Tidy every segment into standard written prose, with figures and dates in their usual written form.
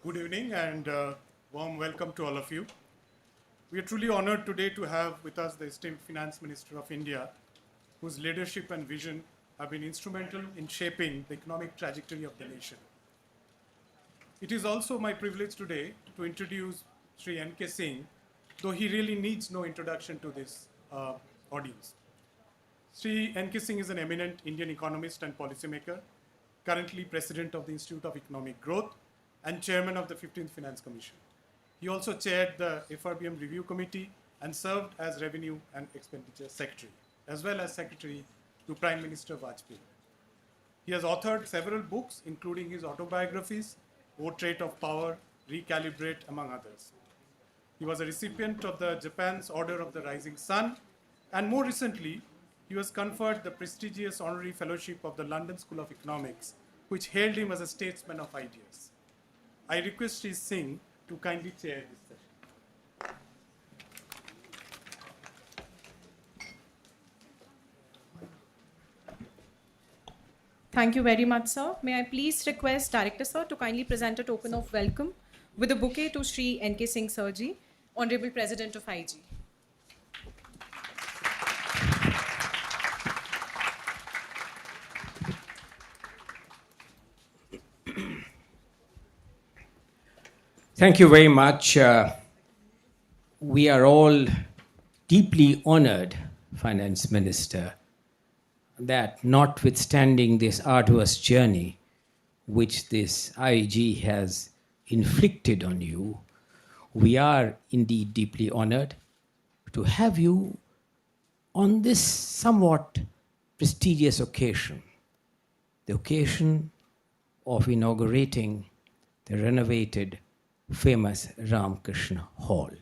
Good evening and warm welcome to all of you. We are truly honored today to have with us the esteemed Finance Minister of India, whose leadership and vision have been instrumental in shaping the economic trajectory of the nation. It is also my privilege today to introduce Shri N.K. Singh, though he really needs no introduction to this audience. Shri N.K. Singh is an eminent Indian economist and policymaker, currently President of the Institute of Economic Growth and Chairman of the 15th Finance Commission. He also chaired the FRBM Review Committee and served as Revenue and Expenditure Secretary, as well as Secretary to Prime Minister Vajpayee. He has authored several books, including his autobiographies, Portrait of Power, Recalibrate, among others. He was a recipient of the Japan's Order of the Rising Sun, and more recently, he was conferred the prestigious honorary fellowship of the London School of Economics, which hailed him as a statesman of ideas. I request Shri Singh to kindly chair this session. Thank you very much, sir. May I please request Director, sir, to kindly present a token of welcome with a bouquet to Shri N.K. Singh, Sir Ji, Honorable President of IG. Thank you very much. We are all deeply honored, Finance Minister, that notwithstanding this arduous journey which this IG has inflicted on you, we are indeed deeply honored to have you on this somewhat prestigious occasion, the occasion of inaugurating the renovated famous Ramakrishna Hall,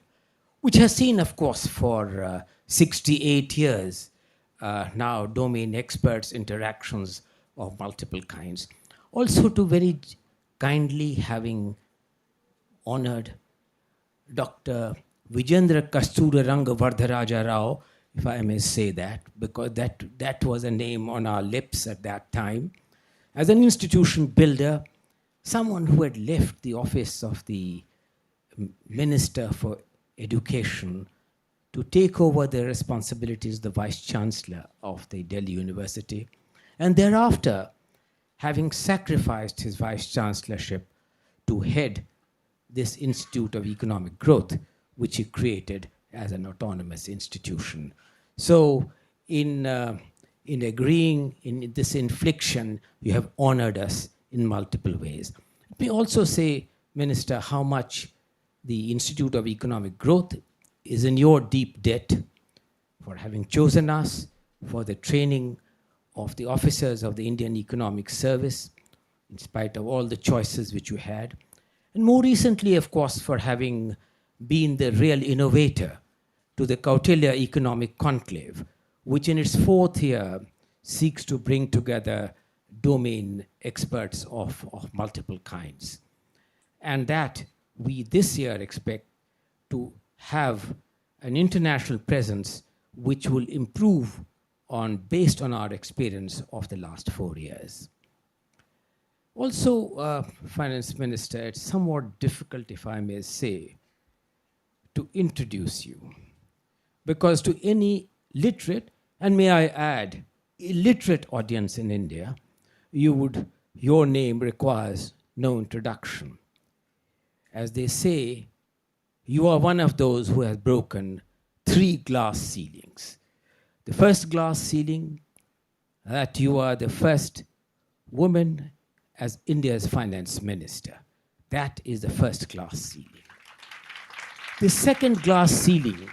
which has seen, of course, for 68 years now domain experts interactions of multiple kinds. Also to very kindly having honored Dr. Vijendra Kasturaranga Vardharaja Rao, if I may say that, because that was a name on our lips at that time, as an institution builder, someone who had left the office of the Minister for Education to take over the responsibilities of the Vice Chancellor of the Delhi University, and thereafter, having sacrificed his Vice Chancellorship to head this Institute of Economic Growth, which he created as an autonomous institution. So in agreeing in this infliction, you have honored us in multiple ways. Let me also say, Minister, how much the Institute of Economic Growth is in your deep debt for having chosen us for the training of the officers of the Indian Economic Service, in spite of all the choices which you had. And more recently, of course, for having been the real innovator to the Kautilya Economic Conclave, which in its fourth year seeks to bring together domain experts of multiple kinds. And that we this year expect to have an international presence which will improve based on our experience of the last 4 years. Also, Finance Minister, it's somewhat difficult, if I may say, to introduce you. Because to any literate, and may I add, illiterate audience in India, your name requires no introduction. As they say, you are one of those who has broken 3 glass ceilings. The first glass ceiling, that you are the first woman as India's finance minister. That is the first glass ceiling. The second glass ceiling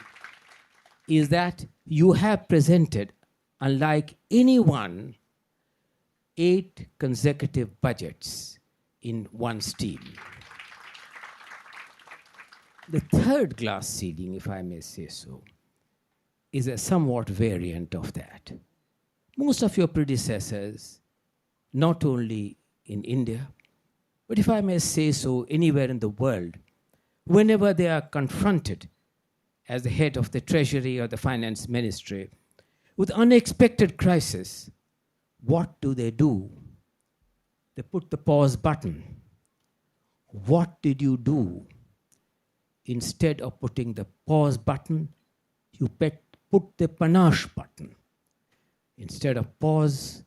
is that you have presented, unlike anyone, 8 consecutive budgets in one stream. The third glass ceiling, if I may say so, is a somewhat variant of that. Most of your predecessors, not only in India, but if I may say so, anywhere in the world, whenever they are confronted as the head of the Treasury or the Finance Ministry with unexpected crisis, what do? They put the pause button. what did you do? Instead of putting the pause button, you put the panache button. Instead of pause,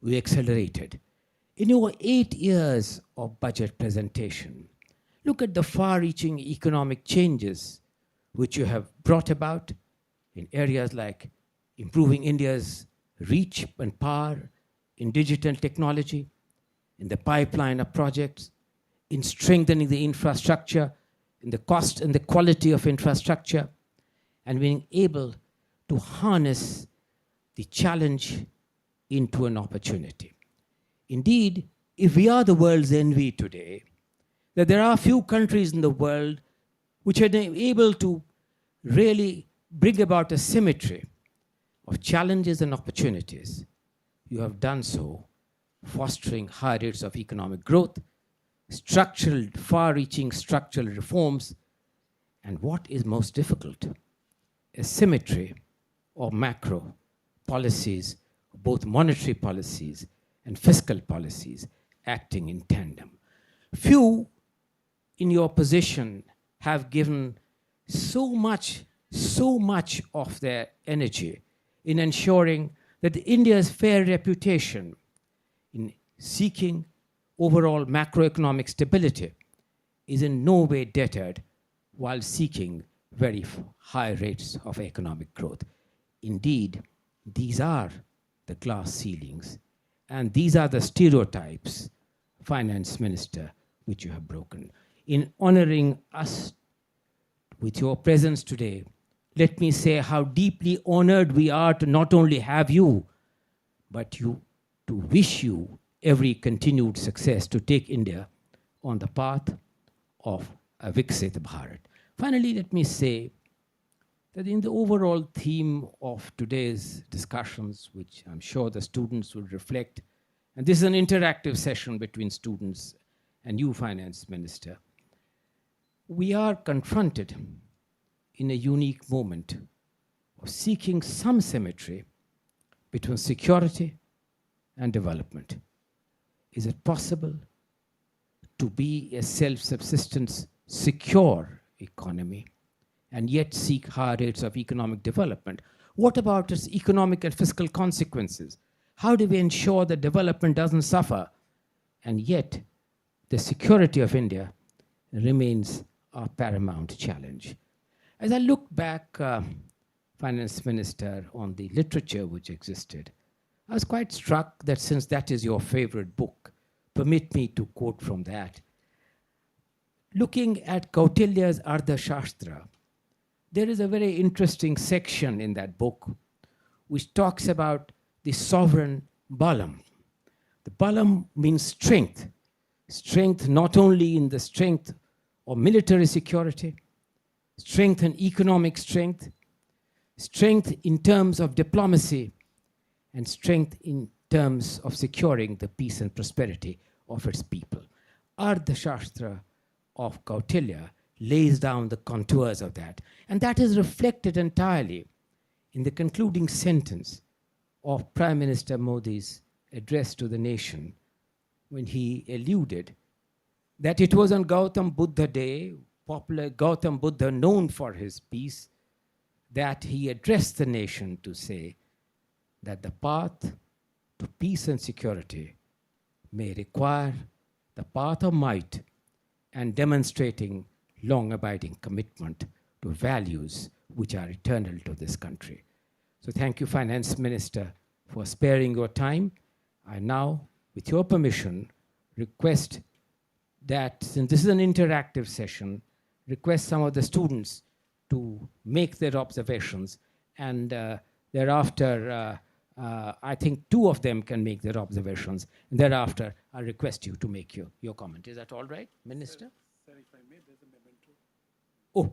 we accelerated. In your 8 years of budget presentation, look at the far-reaching economic changes which you have brought about in areas like improving India's reach and power in digital technology, in the pipeline of projects, in strengthening the infrastructure, in the cost and the quality of infrastructure, and being able to harness the challenge into an opportunity. Indeed, if we are the world's envy today, that there are few countries in the world which are able to really bring about a symmetry of challenges and opportunities. You have done so, fostering high rates of economic growth, far-reaching structural reforms, and what is most difficult, a symmetry of macro policies, both monetary policies and fiscal policies acting in tandem. Few in your position have given so much of their energy in ensuring that India's fair reputation in seeking overall macroeconomic stability is in no way deterred while seeking very high rates of economic growth. Indeed, these are the glass ceilings, and these are the stereotypes, Finance Minister, which you have broken. In honoring us with your presence today, let me say how deeply honored we are to not only have you, but to wish you every continued success to take India on the path of a Viksit Bharat. Finally, let me say that in the overall theme of today's discussions, which I'm sure the students will reflect, and this is an interactive session between students and you, Finance Minister, we are confronted in a unique moment of seeking some symmetry between security and development. Is it possible to be a self-subsistence, secure economy and yet seek high rates of economic development? What about its economic and fiscal consequences? How do we ensure that development doesn't suffer and yet the security of India remains our paramount challenge? As I look back, Finance Minister, on the literature which existed, I was quite struck that since that is your favorite book, permit me to quote from that. Looking at Kautilya's Ardhashastra, there is a very interesting section in that book which talks about the sovereign Balam. The Balam means strength. Strength not only in the strength of military security, strength and economic strength, strength in terms of diplomacy, and strength in terms of securing the peace and prosperity of its people. Ardhashastra of Kautilya lays down the contours of that, and that is reflected entirely in the concluding sentence of Prime Minister Modi's address to the nation when he alluded that it was on Gautam Buddha Day, popular Gautam Buddha known for his peace, that he addressed the nation to say that the path to peace and security may require the path of might and demonstrating long-abiding commitment to values which are eternal to this country. So thank you, Finance Minister, for sparing your time. I now, with your permission, request that, since this is an interactive session, request some of the students to make their observations, and thereafter, I think 2 of them can make their observations, and thereafter, I request you to make your comment. Is that all right, Minister? Sir, if I may, there's a memento. Oh,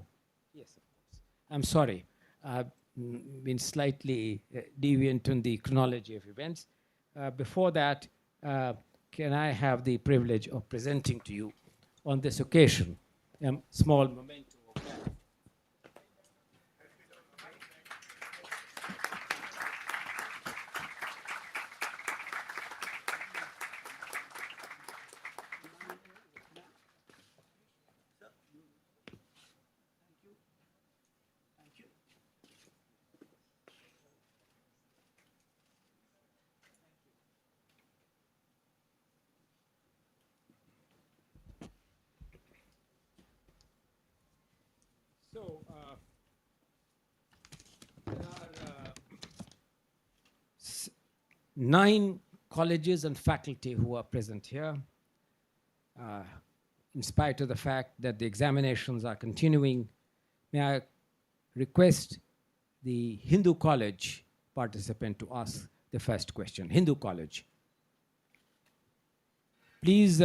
yes, of course. I'm sorry. I've been slightly deviant in the chronology of events. Before that, can I have the privilege of presenting to you on this occasion a small memento of that. So, there are 9 colleges and faculty who are present here. In spite of the fact that the examinations are continuing, may I request the Hindu College participant to ask the first question. Hindu College. Please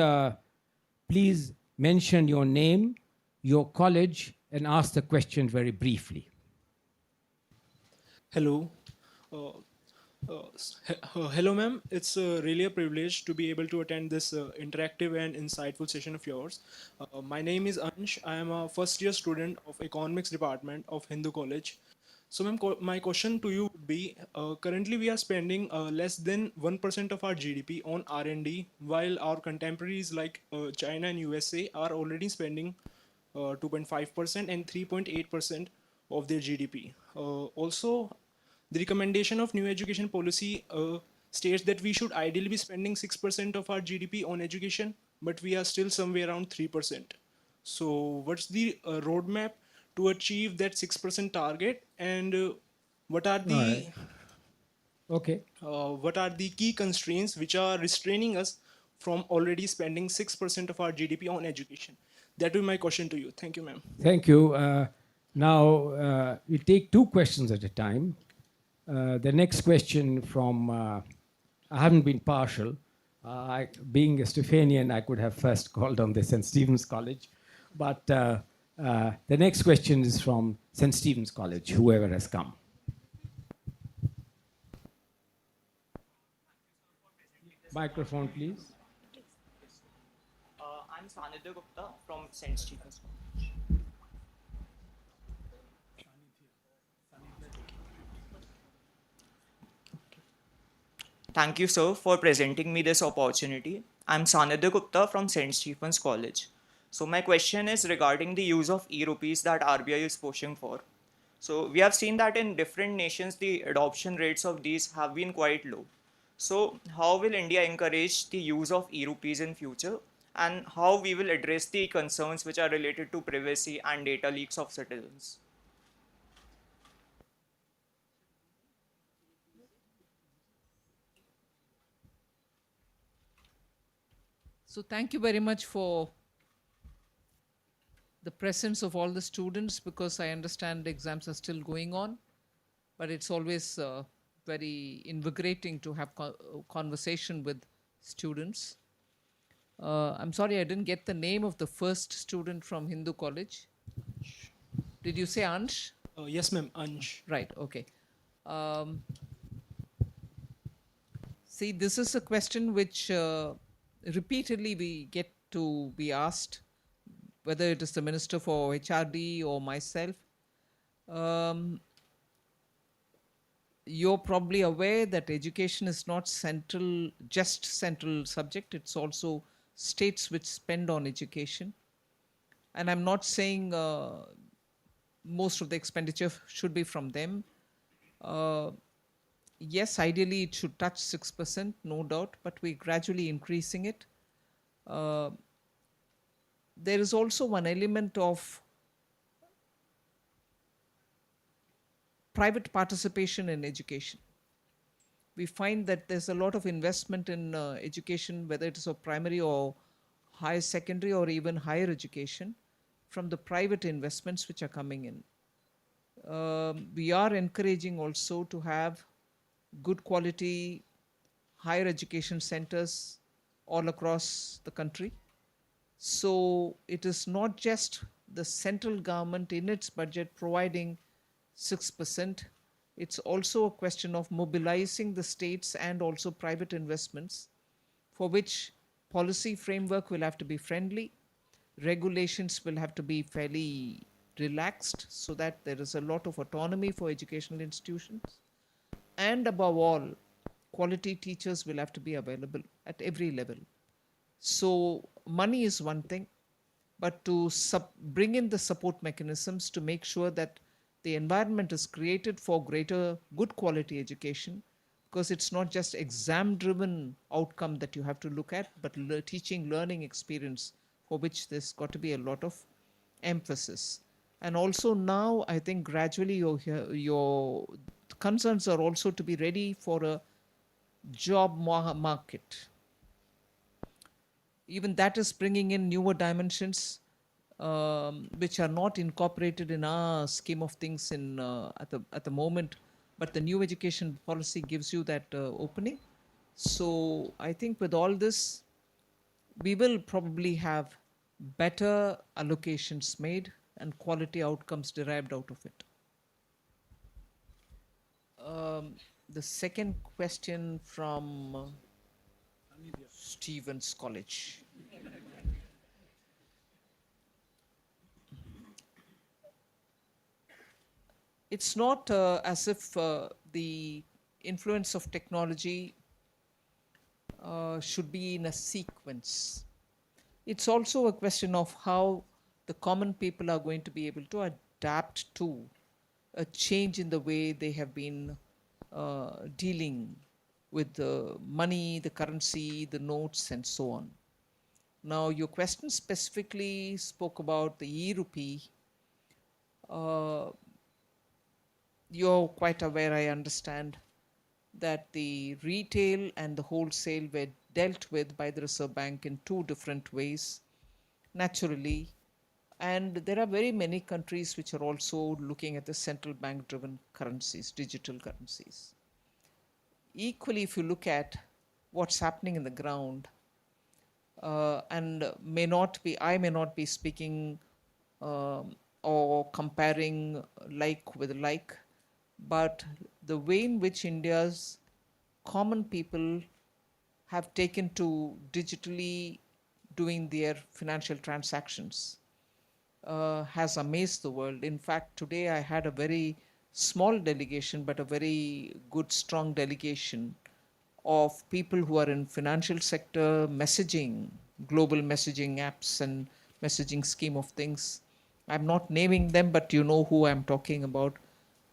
mention your name, your college, and ask the question very briefly. Hello. Hello, ma'am. It's really a privilege to be able to attend this interactive and insightful session of yours. My name is Ansh. I am a first year student of Economics Department of Hindu College. So, ma'am, my question to you would be, currently we are spending less than 1% of our GDP on R&D, while our contemporaries like China and USA are already spending 2.5% and 3.8% of their GDP. Also, the recommendation of new education policy states that we should ideally be spending 6% of our GDP on education, but we are still somewhere around 3%. So, what's the roadmap to achieve that 6% target, and what are the All right. Okay. what are the key constraints which are restraining us from already spending 6% of our GDP on education? That will be my question to you. Thank you, ma'am. Thank you. Now, we take 2 questions at a time. The next question from, I haven't been partial. Being a Stephanian, I could have first called on the St. Stephen's College. But the next question is from St. Stephen's College, whoever has come. Microphone, please. I'm Sanidhya Gupta from St. Stephen's. Thank you, sir, for presenting me this opportunity. I'm Sanidhya Gupta from St. Stephen's College. So my question is regarding the use of e-rupees that RBI is pushing for. So we have seen that in different nations, the adoption rates of these have been quite low. So how will India encourage the use of e-rupees in future? And how we will address the concerns which are related to privacy and data leaks of citizens? So thank you very much for the presence of all the students, because I understand the exams are still going on, but it's always very invigorating to have conversation with students. I'm sorry, I didn't get the name of the first student from Hindu College. Did you say Ansh? Yes, ma'am. Ansh. Right, okay. See, this is a question which repeatedly we get to be asked, whether it is the Minister for HRD or myself. You're probably aware that education is not just central subject. It's also states which spend on education. And I'm not saying most of the expenditure should be from them. Yes, ideally it should touch 6%, no doubt, but we're gradually increasing it. There is also one element of private participation in education. We find that there's a lot of investment in education, whether it is of primary or higher secondary or even higher education, from the private investments which are coming in. We are encouraging also to have good quality higher education centers all across the country. So it is not just the central government in its budget providing 6%. It's also a question of mobilizing the states and also private investments, for which policy framework will have to be friendly, regulations will have to be fairly relaxed so that there is a lot of autonomy for educational institutions. And above all, quality teachers will have to be available at every level. So money is one thing, but to bring in the support mechanisms to make sure that the environment is created for greater good quality education, because it's not just exam driven outcome that you have to look at, but teaching learning experience, for which there's got to be a lot of emphasis. And also now, I think gradually your concerns are also to be ready for a job market. Even that is bringing in newer dimensions which are not incorporated in our scheme of things at the moment. But the new education policy gives you that opening. So I think with all this, we will probably have better allocations made and quality outcomes derived out of it. The second question from Stevens College. It's not as if the influence of technology should be in a sequence. It's also a question of how the common people are going to be able to adapt to a change in the way they have been dealing with the money, the currency, the notes, and so on. Now, your question specifically spoke about the e-rupee. You're quite aware, I understand, that the retail and the wholesale were dealt with by the Reserve Bank in two different ways, naturally. And there are very many countries which are also looking at the central bank driven currencies, digital currencies. Equally, if you look at what's happening in the ground, and I may not be speaking or comparing like with like, but the way in which India's common people have taken to digitally doing their financial transactions has amazed the world. In fact, today I had a very small delegation, but a very good, strong delegation of people who are in financial sector, messaging, global messaging apps and messaging scheme of things. I'm not naming them, but you know who I'm talking about.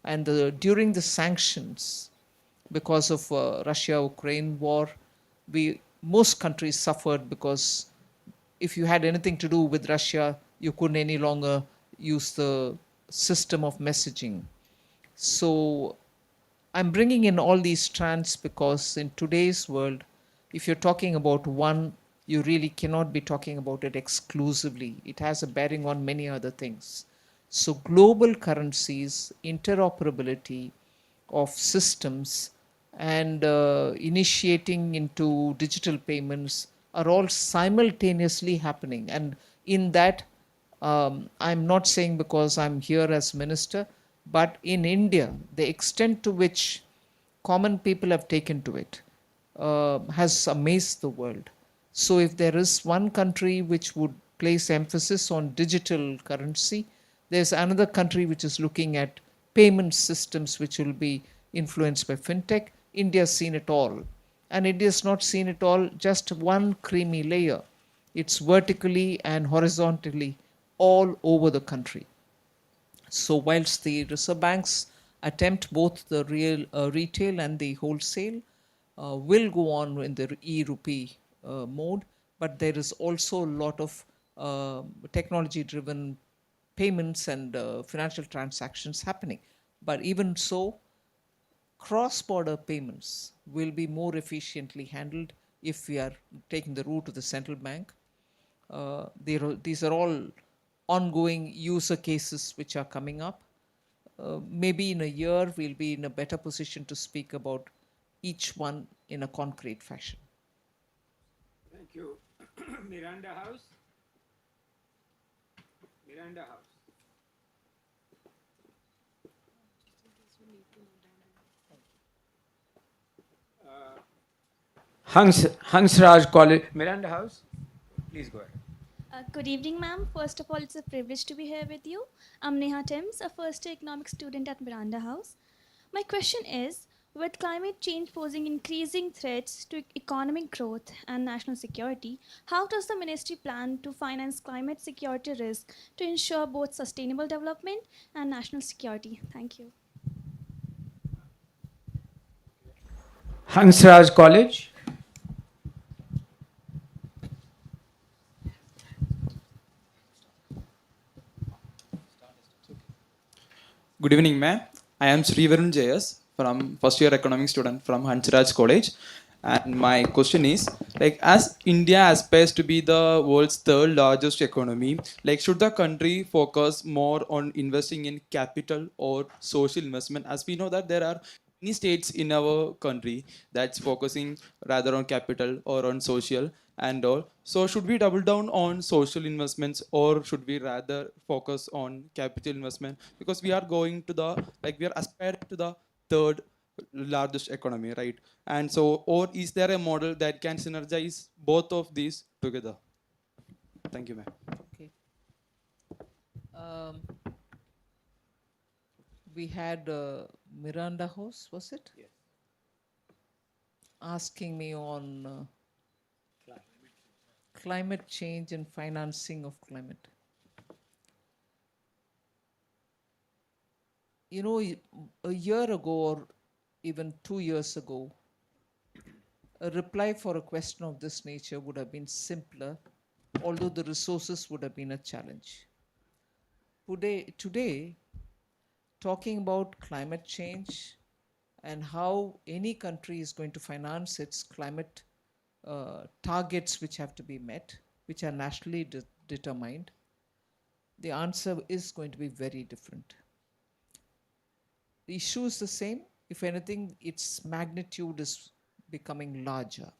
And during the sanctions, because of Russia-Ukraine war, most countries suffered because if you had anything to do with Russia, you couldn't any longer use the system of messaging. So I'm bringing in all these strands because in today's world, if you're talking about one, you really cannot be talking about it exclusively. It has a bearing on many other things. So global currencies, interoperability of systems, and initiating into digital payments are all simultaneously happening. And in that, I'm not saying because I'm here as minister, but in India, the extent to which common people have taken to it has amazed the world. So if there is one country which would place emphasis on digital currency, there's another country which is looking at payment systems which will be influenced by fintech. India's seen it all. And India's not seen it all just one creamy layer. It's vertically and horizontally all over the country. So whilst the Reserve Banks attempt both the retail and the wholesale will go on in the e-rupee mode, but there is also a lot of technology-driven payments and financial transactions happening. But even so, cross-border payments will be more efficiently handled if we are taking the route of the central bank. These are all ongoing user cases which are coming up. Maybe in a year, we'll be in a better position to speak about each one in a concrete fashion. Thank you. Miranda House. Miranda House. Hansraj College, Miranda House. Please go ahead. Good evening, ma'am. First of all, it's a privilege to be here with you. I'm Neha Timms, a first-year economics student at Miranda House. My question is, with climate change posing increasing threats to economic growth and national security, how does the ministry plan to finance climate security risk to ensure both sustainable development and national security? Thank you. Hansraj College. Good evening, ma'am. I am Shri JS from first year economics student from Hansraj College. And my question is, like, as India aspires to be the world's third largest economy, like, should the country focus more on investing in capital or social investment? As we know that there are many states in our country that's focusing rather on capital or on social and all. So should we double down on social investments or should we rather focus on capital investment? Because we are going to the, like, we are aspiring to the third largest economy, right? And so, or is there a model that can synergize both of these together? Thank you, ma'am. Okay. Um, we had Miranda House, was it? Yes. Asking me on climate change and financing of climate. You know, a year ago or even 2 years ago, a reply for a question of this nature would have been simpler, although the resources would have been a challenge. Today, talking about climate change and how any country is going to finance its climate targets which have to be met, which are nationally determined, the answer is going to be very different. The issue is the same. If anything, its magnitude is becoming larger.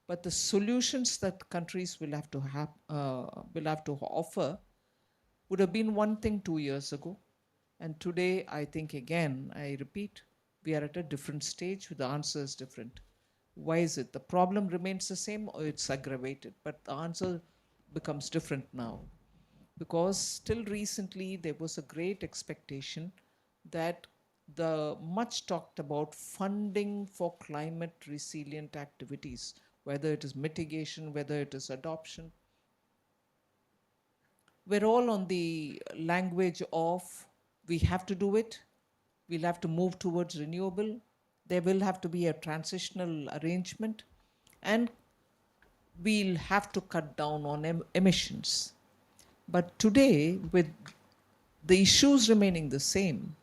But the solutions that countries will have to offer would have been one thing 2 years ago. And today, I think again, I repeat, we are at a different stage. The answer is different. Why is it? The problem remains the same or it's aggravated, but the answer becomes different now. Because till recently, there was a great expectation that the much talked about funding for climate resilient activities, whether it is mitigation, whether it is adoption, we're all on the language of we have to do it, we'll have to move towards renewable, there will have to be a transitional arrangement, and we'll have to cut down on emissions. But today, with the issues remaining the same,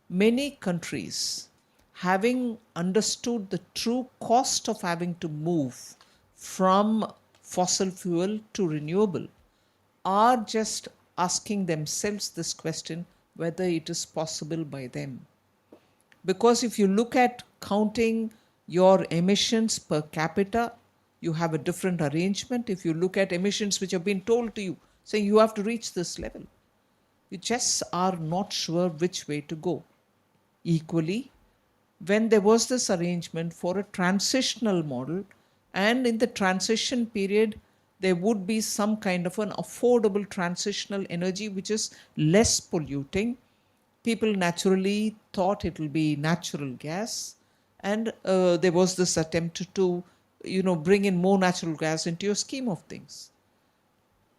many countries, having understood the true cost of having to move from fossil fuel to renewable, are just asking themselves this question whether it is possible by them. Because if you look at counting your emissions per capita, you have a different arrangement. If you look at emissions which have been told to you, saying you have to reach this level, you just are not sure which way to go. Equally, when there was this arrangement for a transitional model, and in the transition period, there would be some kind of an affordable transitional energy which is less polluting. People naturally thought it will be natural gas, and there was this attempt to, bring in more natural gas into your scheme of things.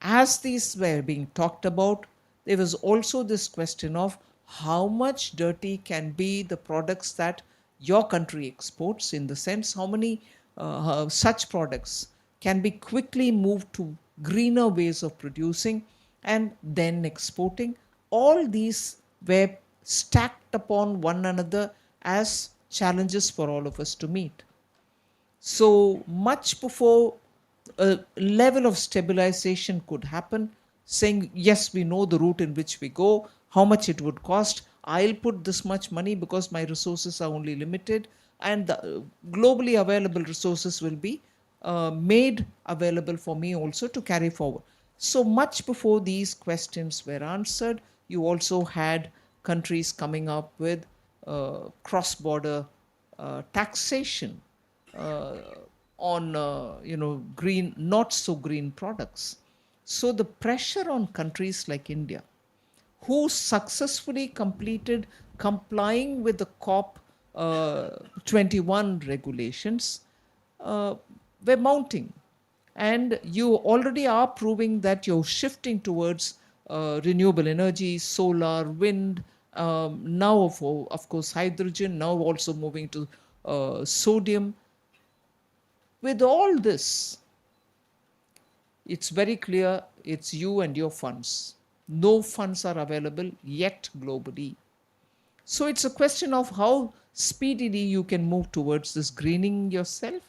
As these were being talked about, there was also this question of how much dirty can be the products that your country exports, in the sense how many such products can be quickly moved to greener ways of producing and then exporting. All these were stacked upon one another as challenges for all of us to meet. So much before a level of stabilization could happen, saying, yes, we know the route in which we go, how much it would cost, I'll put this much money because my resources are only limited, and the globally available resources will be made available for me also to carry forward. So much before these questions were answered, you also had countries coming up with cross-border taxation on green, not so green products. So the pressure on countries like India, who successfully completed complying with the COP 21 regulations, were mounting. And you already are proving that you're shifting towards renewable energy, solar, wind, now of course hydrogen, now also moving to sodium. With all this, it's very clear it's you and your funds. No funds are available yet globally. So it's a question of how speedily you can move towards this greening yourself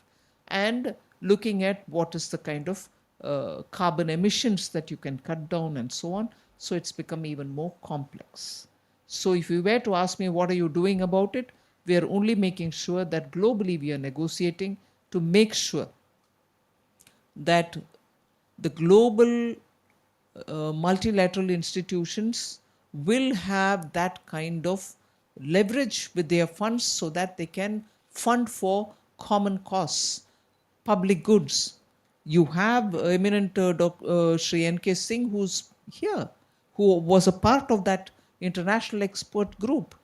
and looking at what is the kind of carbon emissions that you can cut down and so on. So it's become even more complex. So if you were to ask me, what are you doing about it? We are only making sure that globally we are negotiating to make sure that the global multilateral institutions will have that kind of leverage with their funds so that they can fund for common cause, public goods. You have eminent Shri N.K. Singh, who's here, who was a part of that international expert group,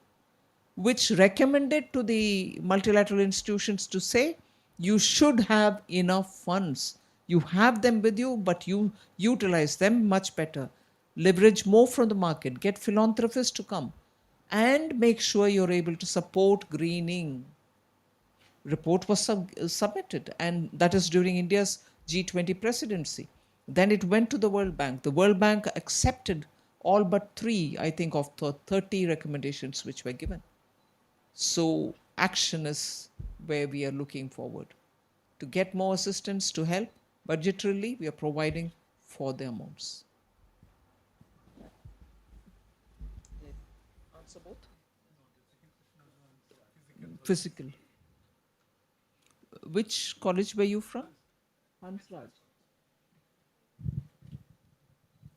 which recommended to the multilateral institutions to say, you should have enough funds. You have them with you, but you utilize them much better. Leverage more from the market, get philanthropists to come, and make sure you're able to support greening. Report was submitted, and that is during India's G20 presidency. Then it went to the World Bank. The World Bank accepted all but 3, I think, of the 30 recommendations which were given. So action is where we are looking forward. To get more assistance, to help, budgetarily, we are providing for the amounts. Answer both? Physical. Which college were you from? Hansraj.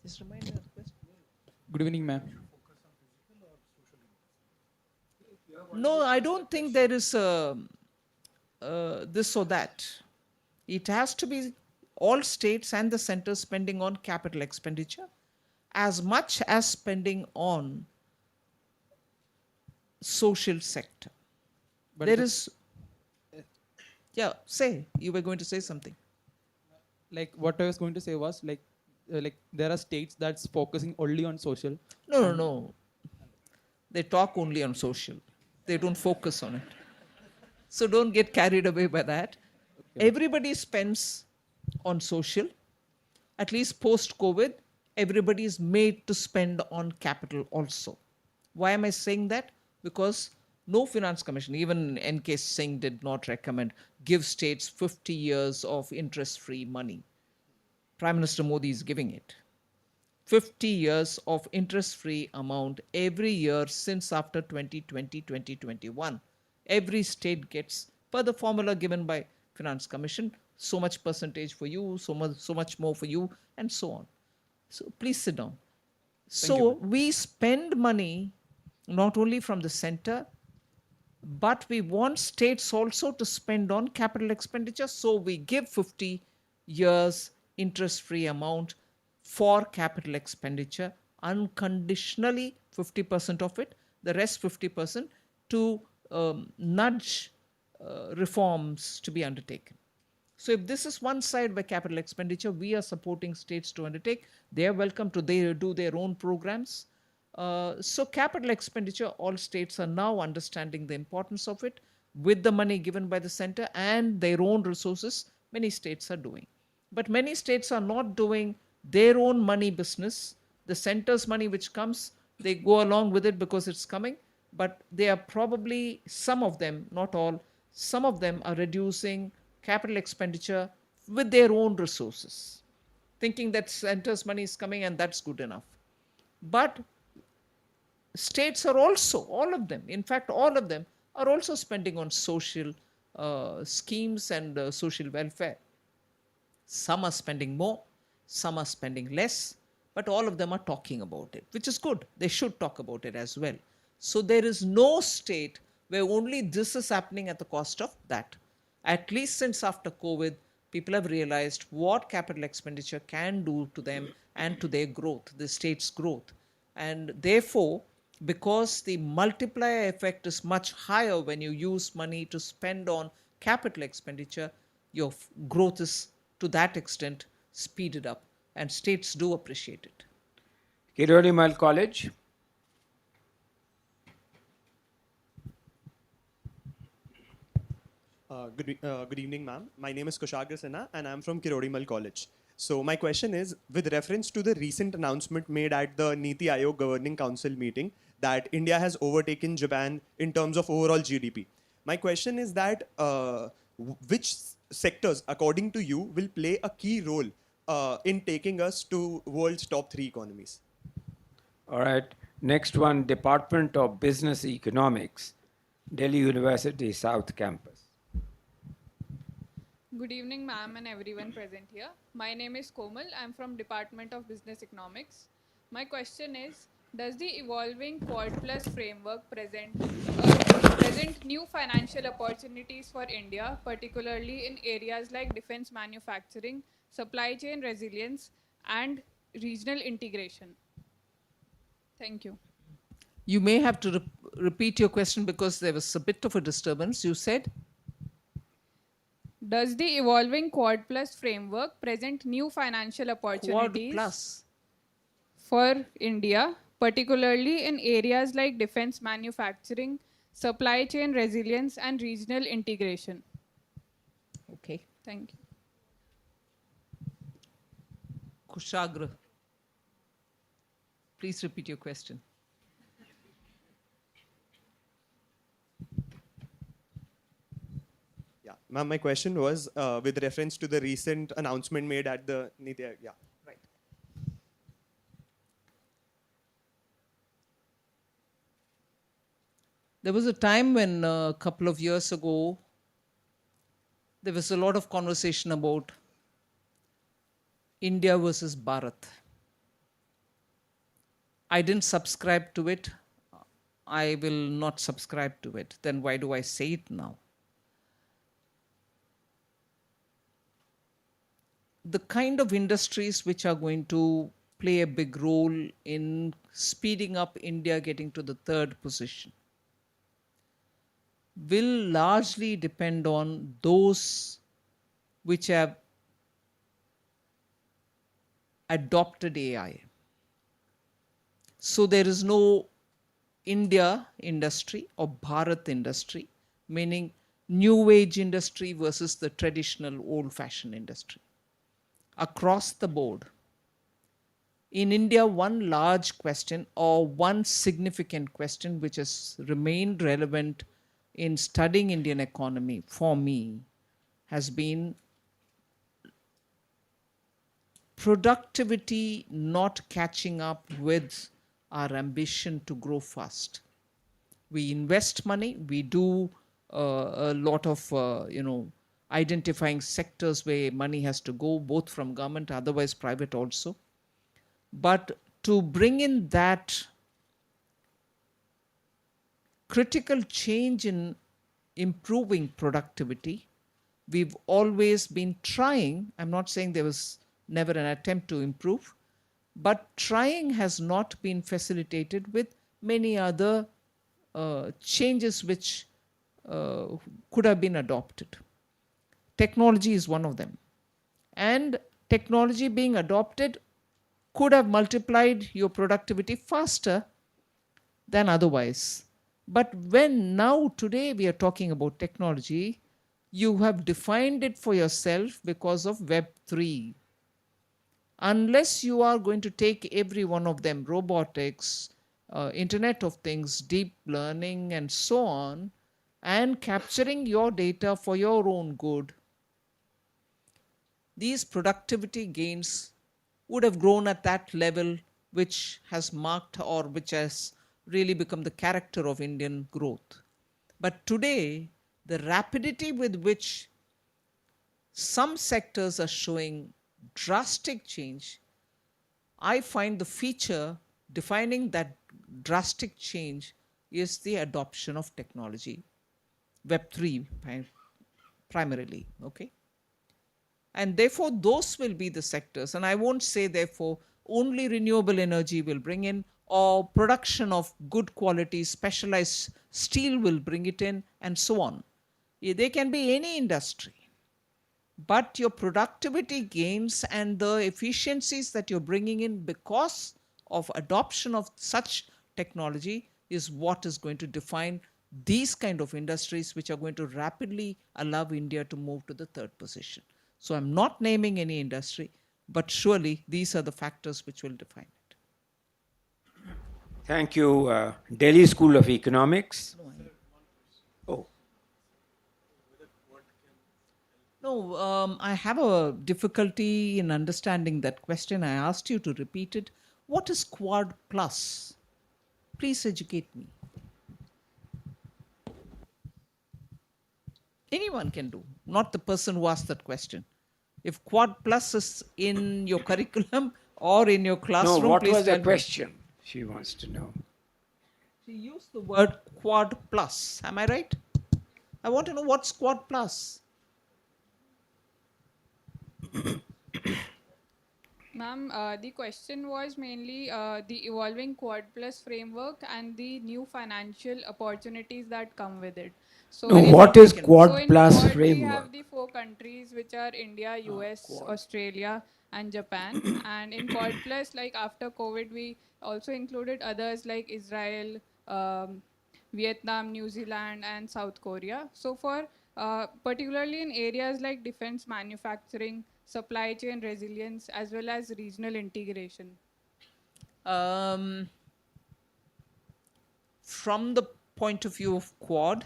Just remind me of the question. Good evening, ma'am. No, I don't think there is this or that. It has to be all states and the center spending on capital expenditure as much as spending on social sector. But There is, yeah, say, you were going to say something. like what I was going to say was like there are states that's focusing only on social. No. They talk only on social. They don't focus on it. So don't get carried away by that. Okay. Everybody spends on social. At least post-COVID, everybody is made to spend on capital also. Why am I saying that? Because no finance commission, even N.K. Singh did not recommend, give states 50 years of interest-free money. Prime Minister Modi is giving it. 50 years of interest-free amount every year since after 2020, 2021. Every state gets, per the formula given by Finance Commission, so much percentage for you, so much more for you, and so on. So please sit down. So we spend money not only from the center, but we want states also to spend on capital expenditure. So we give 50 years interest-free amount for capital expenditure unconditionally, 50% of it, the rest 50% to nudge reforms to be undertaken. So if this is one side by capital expenditure, we are supporting states to undertake. They are welcome to do their own programs. So capital expenditure, all states are now understanding the importance of it with the money given by the center and their own resources. Many states are doing. But many states are not doing their own money business. The center's money which comes, they go along with it because it's coming. But they are probably, some of them, not all, some of them are reducing capital expenditure with their own resources, thinking that center's money is coming and that's good enough. But states are also, all of them, in fact, all of them are also spending on social schemes and social welfare. Some are spending more, some are spending less, but all of them are talking about it, which is good. They should talk about it as well. So there is no state where only this is happening at the cost of that. At least since after COVID, people have realized what capital expenditure can do to them and to their growth, the state's growth. And therefore, because the multiplier effect is much higher when you use money to spend on capital expenditure, your growth is to that extent speeded up, and states do appreciate it. Kirorimal College. Good evening, ma'am. My name is Kushagra Sinha, and I'm from Kirorimal College. So my question is, with reference to the recent announcement made at the Niti Aayog Governing Council meeting that India has overtaken Japan in terms of overall GDP. My question is that which sectors, according to you, will play a key role in taking us to world's top 3 economies? All right. Next one, Department of Business Economics, Delhi University South Campus. Good evening, ma'am, and everyone present here. My name is Komal. I'm from Department of Business Economics. My question is, does the evolving Quad Plus framework present new financial opportunities for India, particularly in areas like defense manufacturing, supply chain resilience, and regional integration? Thank you. You may have to repeat your question because there was a bit of a disturbance. You said? Does the evolving Quad Plus framework present new financial Quad opportunities plus. for India, particularly in areas like defense manufacturing, supply chain resilience, and regional integration? Okay. Thank you. Kushagra. Please repeat your question. Yeah, ma'am, my question was with reference to the recent announcement made at the Niti Aayog. Yeah. Right. There was a time when a couple of years ago, there was a lot of conversation about India versus Bharat. I didn't subscribe to it. I will not subscribe to it. Then why do I say it now? The kind of industries which are going to play a big role in speeding up India getting to the third position will largely depend on those which have adopted AI. So there is no India industry or Bharat industry, meaning new age industry versus the traditional old fashioned industry. Across the board, in India, one large question or one significant question which has remained relevant in studying Indian economy for me has been productivity not catching up with our ambition to grow fast. We invest money, we do a lot of, identifying sectors where money has to go, both from government, otherwise private also. But to bring in that critical change in improving productivity, we've always been trying. I'm not saying there was never an attempt to improve, but trying has not been facilitated with many other changes which could have been adopted. Technology is one of them. And technology being adopted could have multiplied your productivity faster than otherwise. But when now today we are talking about technology, you have defined it for yourself because of Web3. Unless you are going to take every one of them, robotics, Internet of Things, deep learning, and so on, and capturing your data for your own good, these productivity gains would have grown at that level which has marked or which has really become the character of Indian growth. But today, the rapidity with which some sectors are showing drastic change, I find the feature defining that drastic change is the adoption of technology, Web3 primarily, okay? And therefore, those will be the sectors. And I won't say, therefore, only renewable energy will bring in, or production of good quality specialized steel will bring it in, and so on. There can be any industry. But your productivity gains and the efficiencies that you're bringing in because of adoption of such technology is what is going to define these kind of industries which are going to rapidly allow India to move to the third position. So I'm not naming any industry, but surely these are the factors which will define it. Thank you, Delhi School of Economics. Oh, No, I have a difficulty in understanding that question. I asked you to repeat it. What is Quad Plus? Please educate me. Anyone can do, not the person who asked that question. If Quad Plus is in your curriculum or in your no, classroom, what please was the tell me. question? She wants to know. She used the word Quad Plus. Am I right? I want to know what's Quad Plus. Ma'am, the question was mainly the evolving Quad Plus framework and the new financial opportunities that come with it. So, No, Anyone what is can- Quad so in Plus Quad, we framework? have the four countries which are India, US, Quad. Australia, and Japan. And in Quad Plus, like after COVID, we also included others like Israel, Vietnam, New Zealand, and South Korea. So for particularly in areas like defense manufacturing, supply chain resilience, as well as regional integration. From the point of view of Quad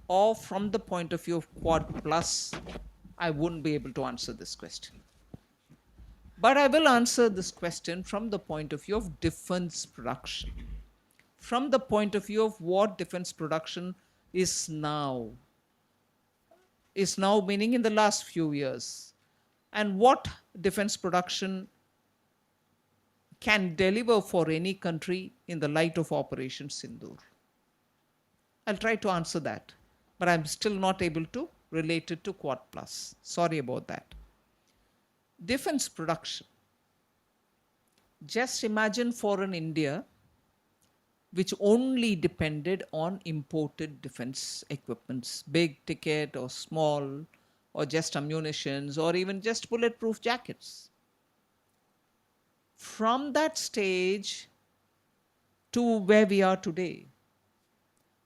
or from the point of view of Quad Plus, I wouldn't be able to answer this question. But I will answer this question from the point of view of defense production. From the point of view of what defense production is now meaning in the last few years, and what defense production can deliver for any country in the light of Operation Sindoor. I'll try to answer that, but I'm still not able to relate it to Quad Plus. Sorry about that. Defense production. Just imagine for an India which only depended on imported defense equipments, big ticket or small, or just ammunitions, or even just bulletproof jackets. From that stage to where we are today,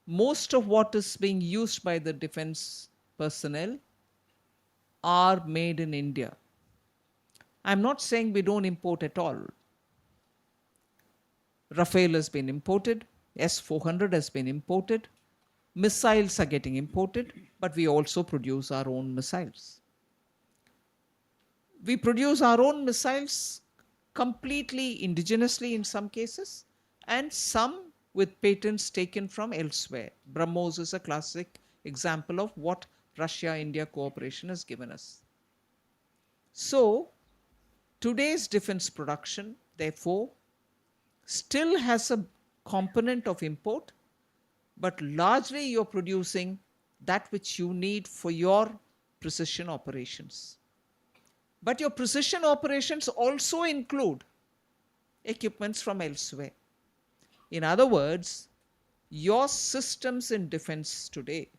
most of what is being used by the defense personnel are made in India. I'm not saying we don't import at all. Rafale has been imported, S-400 has been imported, missiles are getting imported, but we also produce our own missiles. We produce our own missiles completely indigenously in some cases, and some with patents taken from elsewhere. BrahMos is a classic example of what Russia-India cooperation has given us. So, today's defense production, therefore, still has a component of import, but largely you're producing that which you need for your precision operations. But your precision operations also include equipments from elsewhere. In other words, your systems in defense today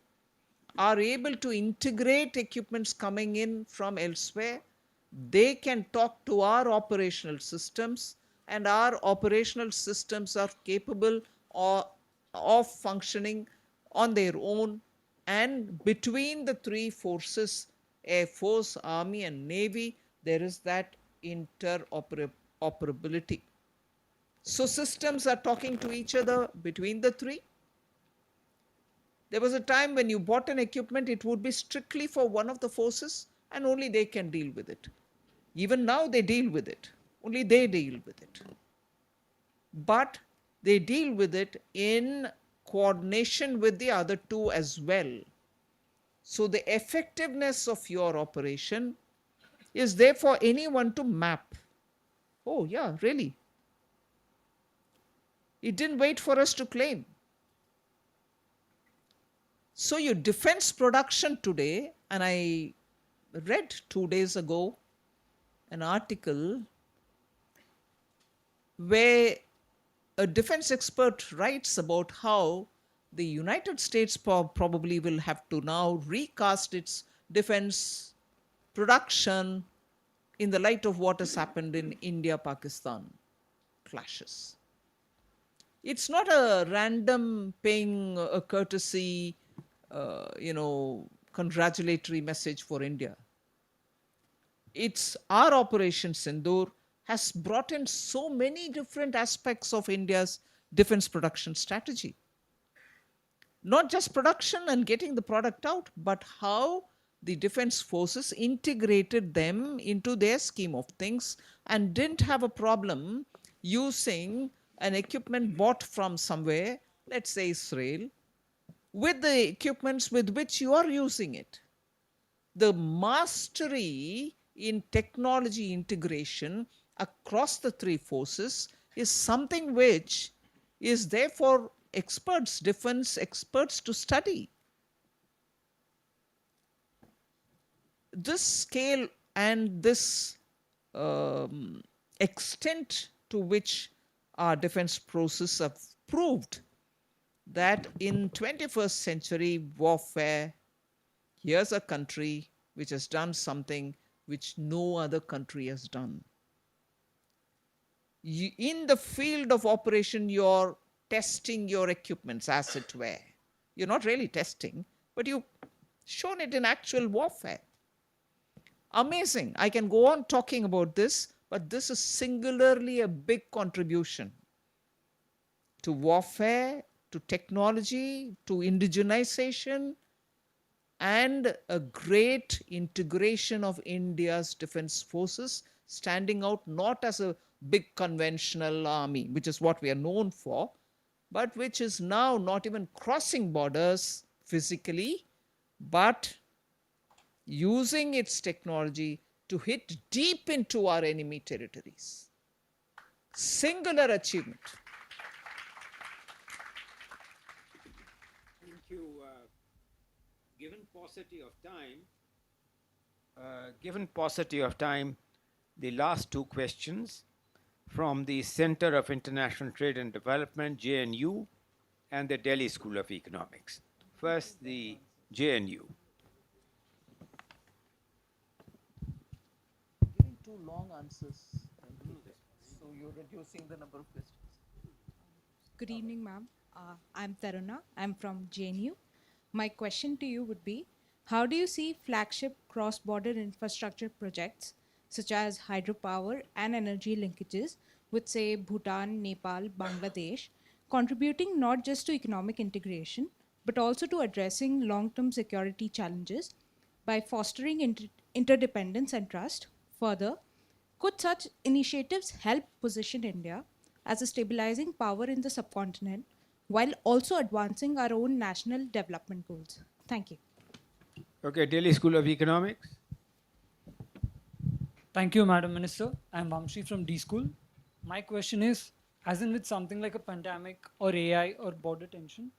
are able to integrate equipments coming in from elsewhere. They can talk to our operational systems, and our operational systems are capable of functioning on their own. And between the three forces, Air Force, Army, and Navy, there is that interoperability. So systems are talking to each other between the three. There was a time when you bought an equipment, it would be strictly for one of the forces, and only they can deal with it. Even now they deal with it. Only they deal with it. But they deal with it in coordination with the other two as well. So the effectiveness of your operation is there for anyone to map. Oh yeah, really? It didn't wait for us to claim. So your defense production today, and I read 2 days ago an article where a defense expert writes about how the United States probably will have to now recast its defense production in the light of what has happened in India-Pakistan clashes. It's not a random paying a courtesy, congratulatory message for India. It's our Operation Sindoor has brought in so many different aspects of India's defense production strategy. Not just production and getting the product out, but how the defense forces integrated them into their scheme of things and didn't have a problem using an equipment bought from somewhere, let's say Israel, with the equipments with which you are using it. The mastery in technology integration across the three forces is something which is there for experts, defense experts to study. This scale and this extent to which our defense process have proved that in 21st century warfare, here's a country which has done something which no other country has done. In the field of operation, you're testing your equipments, as it were. You're not really testing, but you've shown it in actual warfare. Amazing. I can go on talking about this, but this is singularly a big contribution to warfare, to technology, to indigenization, and a great integration of India's defense forces, standing out not as a big conventional army, which is what we are known for, but which is now not even crossing borders physically, but using its technology to hit deep into our enemy territories. Singular achievement. Thank you. Given paucity of time, the last two questions from the Center of International Trade and Development, JNU, and the Delhi School of Economics. First, the JNU. Giving too long answers, so you're reducing the number of questions. Good evening, ma'am. I'm Taruna. I'm from JNU. My question to you would be, how do you see flagship cross-border infrastructure projects such as hydropower and energy linkages with, say, Bhutan, Nepal, Bangladesh, contributing not just to economic integration, but also to addressing long-term security challenges by fostering interdependence and trust? Further, could such initiatives help position India as a stabilizing power in the subcontinent while also advancing our own national development goals? Thank you. Okay, Delhi School of Economics. Thank you, Madam Minister. I'm Vamshi from D School. My question is, as in with something like a pandemic or AI or border tension,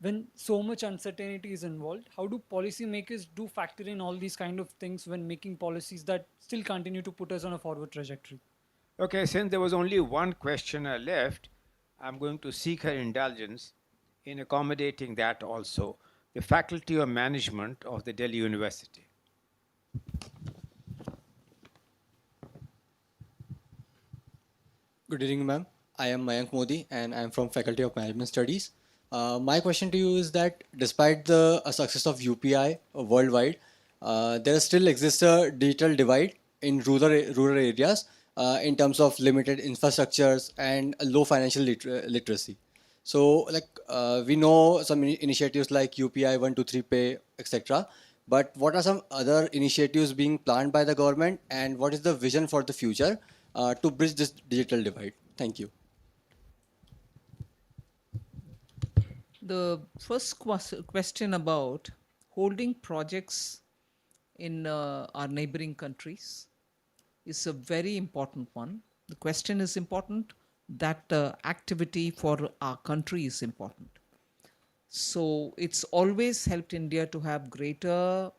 when so much uncertainty is involved, how do policymakers do factor in all these kind of things when making policies that still continue to put us on a forward trajectory? Okay, since there was only one questioner left, I'm going to seek her indulgence in accommodating that also. The Faculty of Management of the Delhi University. Good evening, ma'am. I am Mayank Modi and I am from Faculty of Management Studies. My question to you is that despite the success of UPI worldwide, there still exists a digital divide in rural areas in terms of limited infrastructures and low financial literacy. So, we know some initiatives like UPI 123 Pay, etc. But what are some other initiatives being planned by the government, and what is the vision for the future to bridge this digital divide? Thank you. The first question about holding projects in our neighboring countries is a very important one. The question is important, that activity for our country is important. So it's always helped India to have greater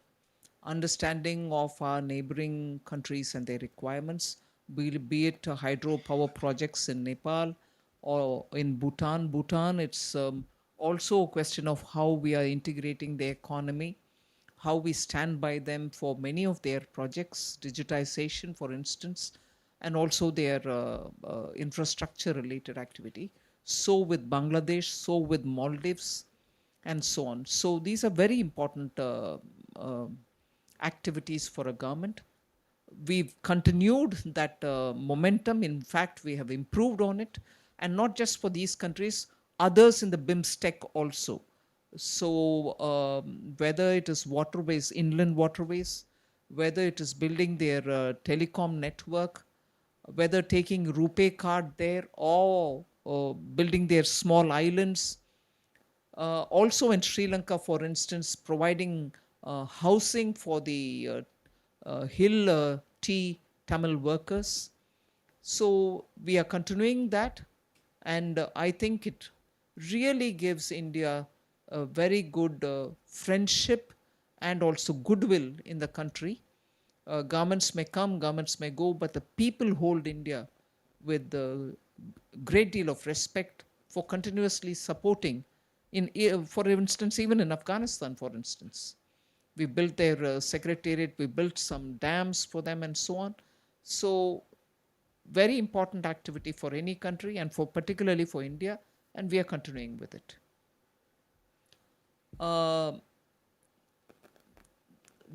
understanding of our neighboring countries and their requirements, be it hydropower projects in Nepal or in Bhutan. Bhutan, it's also a question of how we are integrating the economy, how we stand by them for many of their projects, digitization, for instance, and also their infrastructure related activity. So with Bangladesh, so with Maldives, and so on. So these are very important activities for a government. We've continued that momentum. In fact, we have improved on it. and not just for these countries, others in the BIMSTEC also. So whether it is waterways, inland waterways, whether it is building their telecom network, whether taking RuPay card there or building their small islands. Also in Sri Lanka, for instance, providing housing for the hill tea Tamil workers. So we are continuing that, and I think it really gives India a very good friendship and also goodwill in the country. Governments may come, governments may go, but the people hold India with a great deal of respect for continuously supporting. For instance, even in Afghanistan, for instance, we built their secretariat, we built some dams for them and so on. So very important activity for any country and particularly for India, and we are continuing with it.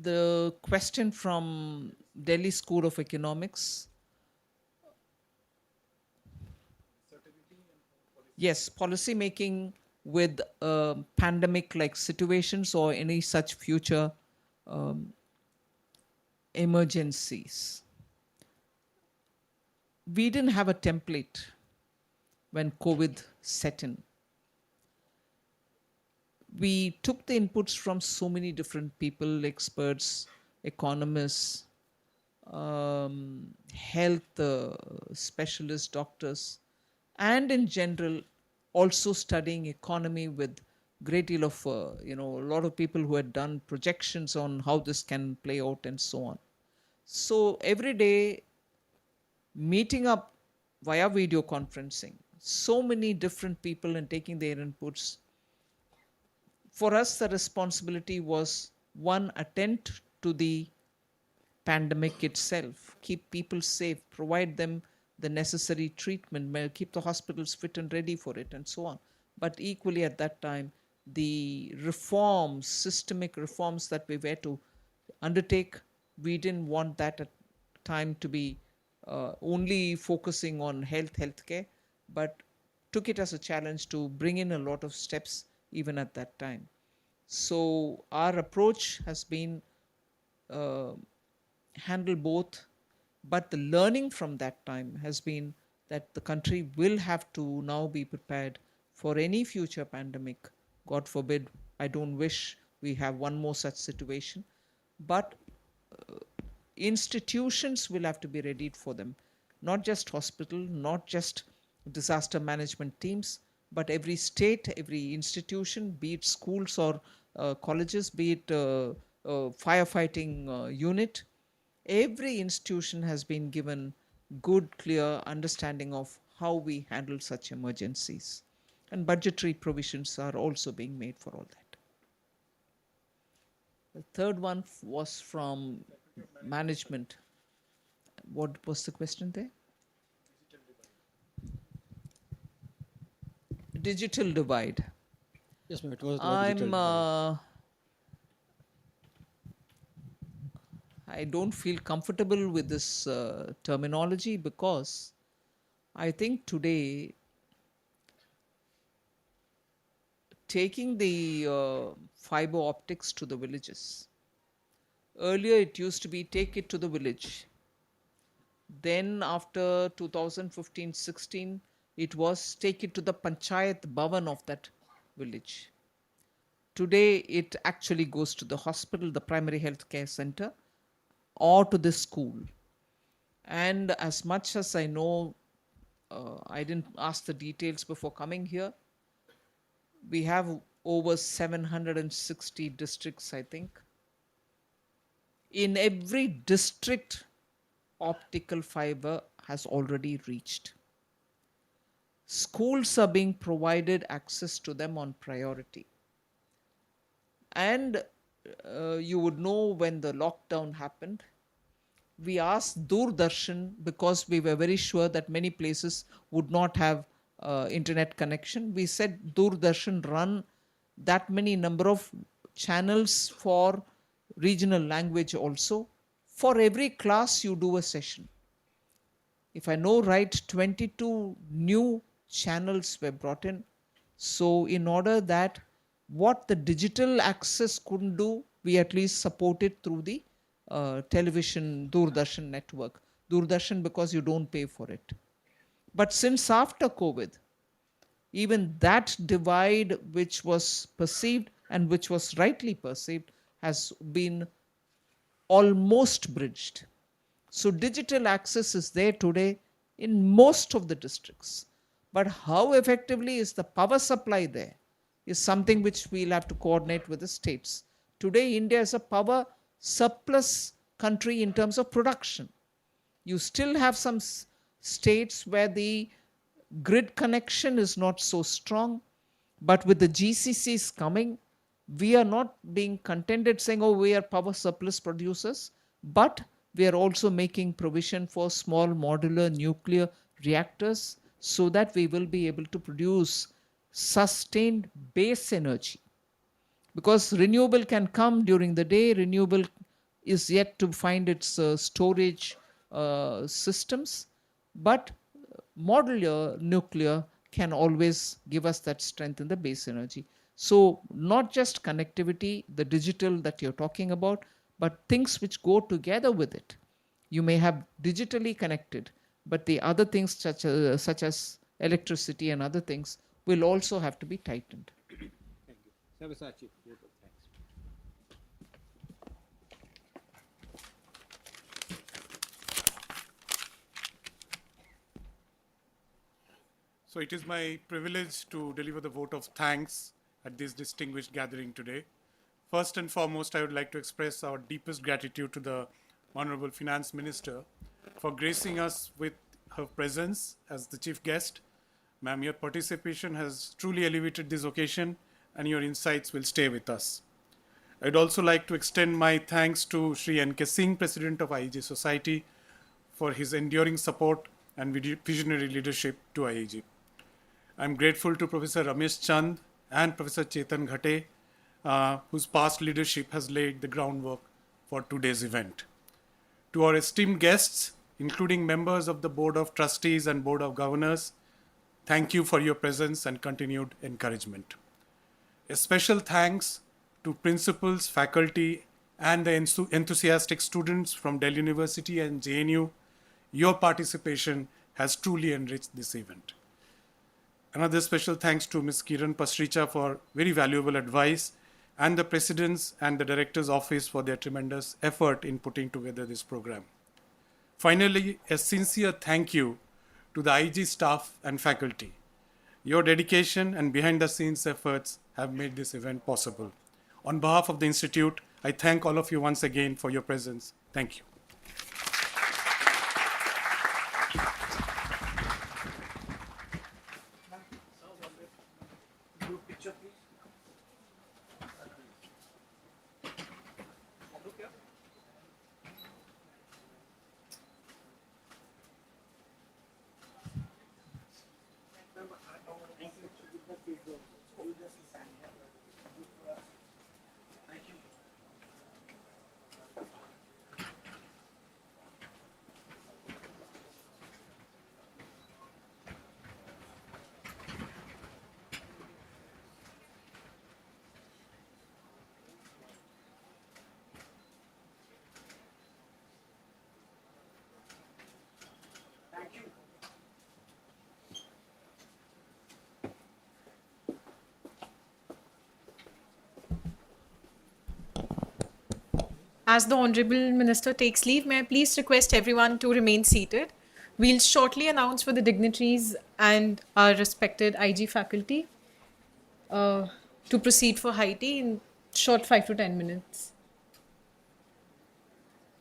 The question from Delhi School of Economics. Yes, policy making with pandemic-like situations or any such future emergencies. We didn't have a template when COVID set in. We took the inputs from so many different people, experts, economists, health specialists, doctors, and in general, also studying economy with great deal of, a lot of people who had done projections on how this can play out and so on. So every day, meeting up via video conferencing, so many different people and taking their inputs. For us, the responsibility was one, attend to the pandemic itself, keep people safe, provide them the necessary treatment, keep the hospitals fit and ready for it, and so on. But equally at that time, the reforms, systemic reforms that we were to undertake, we didn't want that at time to be only focusing on healthcare, but took it as a challenge to bring in a lot of steps even at that time. So our approach has been handle both, but the learning from that time has been that the country will have to now be prepared for any future pandemic. God forbid, I don't wish we have one more such situation, but institutions will have to be readied for them. Not just hospital, not just disaster management teams, but every state, every institution, be it schools or colleges, be it firefighting unit, every institution has been given good, clear understanding of how we handle such emergencies. And budgetary provisions are also being made for all that. The third one was from management. What was the question there? Digital divide. Yes, ma'am, it was about digital divide. I don't feel comfortable with this terminology because I think today taking the fiber optics to the villages. Earlier it used to be take it to the village. Then after 2015-16, it was take it to the Panchayat Bhavan of that village. Today it actually goes to the hospital, the primary health care center, or to the school. And as much as I know, I didn't ask the details before coming here, we have over 760 districts, I think. In every district, optical fiber has already reached. Schools are being provided access to them on priority. And you would know when the lockdown happened, we asked Doordarshan because we were very sure that many places would not have internet connection. We said, Doordarshan, run that many number of channels for regional language also. For every class, you do a session. If I know right, 22 new channels were brought in. So in order that what the digital access couldn't do, we at least support it through the television Doordarshan network. Doordarshan because you don't pay for it. But since after COVID, even that divide which was perceived and which was rightly perceived has been almost bridged. So digital access is there today in most of the districts. But how effectively is the power supply there is something which we'll have to coordinate with the states. Today, India is a power surplus country in terms of production. You still have some states where the grid connection is not so strong, but with the GCCs coming, we are not being contented saying, oh, we are power surplus producers, but we are also making provision for small modular nuclear reactors so that we will be able to produce sustained base energy. Because renewable can come during the day, renewable is yet to find its storage systems, but modular nuclear can always give us that strength in the base energy. So not just connectivity, the digital that you're talking about, but things which go together with it. You may have digitally connected, but the other things such as electricity and other things will also have to be tightened. Thank you. So it is my privilege to deliver the vote of thanks at this distinguished gathering today. First and foremost, I would like to express our deepest gratitude to the Honorable Finance Minister for gracing us with her presence as the chief guest. Ma'am, your participation has truly elevated this occasion and your insights will stay with us. I'd also like to extend my thanks to Shri N.K. Singh, President of IEG Society, for his enduring support and visionary leadership to IEG. I'm grateful to Professor Ramesh Chand and Professor Chetan Ghate, whose past leadership has laid the groundwork for today's event. To our esteemed guests, including members of the Board of Trustees and Board of Governors, thank you for your presence and continued encouragement. A special thanks to principals, faculty, and the enthusiastic students from Delhi University and JNU. Your participation has truly enriched this event. Another special thanks to Ms. Kiran Pasricha for very valuable advice and the President's and the Director's Office for their tremendous effort in putting together this program. Finally, a sincere thank you to the IG staff and faculty. Your dedication and behind-the-scenes efforts have made this event possible. On behalf of the Institute, I thank all of you once again for your presence. Thank you. As the Honorable Minister takes leave, may I please request everyone to remain seated. We'll shortly announce for the dignitaries and our respected IG faculty to proceed for high tea in short 5 to 10 minutes.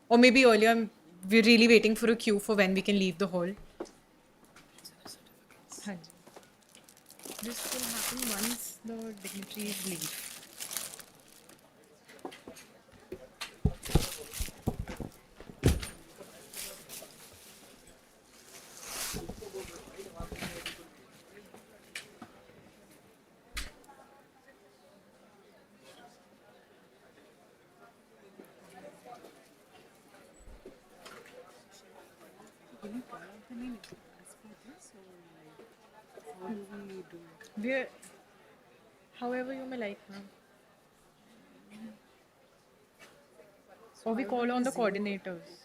Or maybe earlier, we're really waiting for a queue for when we can leave the hall. This will happen once the dignitaries leave. We're, however you may like, ma'am. Or we call on the coordinators.